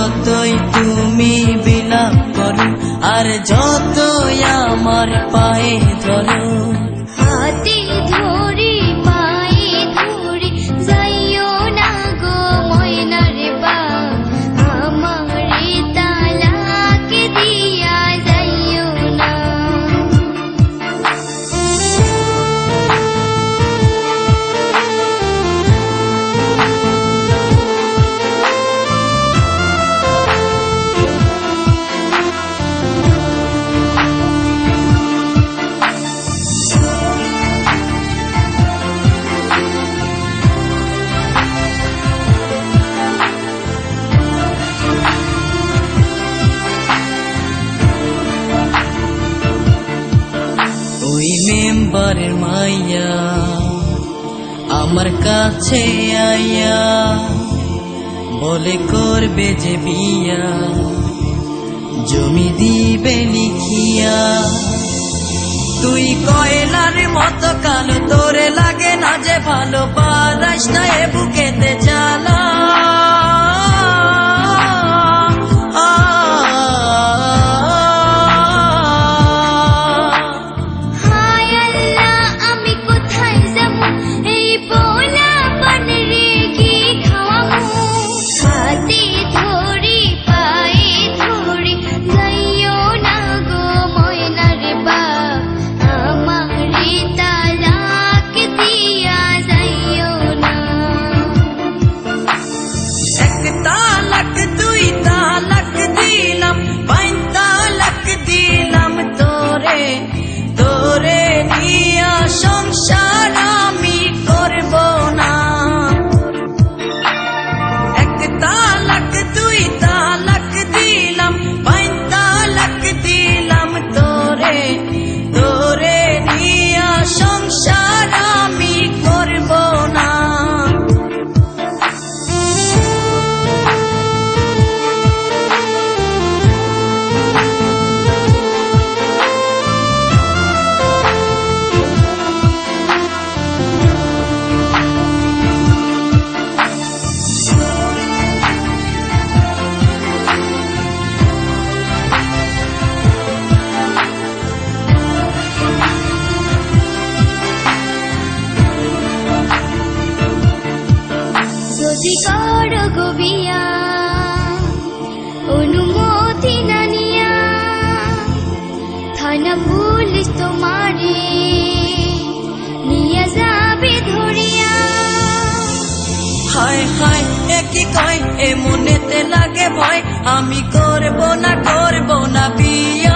যতই তুমি বিলাপ করো আর যতই আমার পায়ে ধরো, হাতে ধরে পায়ে ধরে যাইও না গো ময়নার বাপ, আমারে তালাক দিয়া যাইও না। ওই মেম্বারের মাইয়া আমার কাছে আইয়া বলে করবে যে বিয়া, জমি দিবে লিখিয়া। তুই কয়লার মতো কালো, তোরে লাগে না যে ভালো, পালাস না এ বুকেতে জ্বালা। তোরে নিয়া সংসার আমি করব না, এক তালাক দুই তালাক দিলাম, পাঁচ তালাক দিলাম তোরে, তোরে নিয়া সংসার আমি করব না। যদি করো গো বিয়া অনুমতি না নিয়া, থানা পুলিশ তোমারে নিয়ে যাবে ধরিয়া। হায় হায় একই কয় এ মনেতে লাগে ভয়, আমি করব না বিয়া।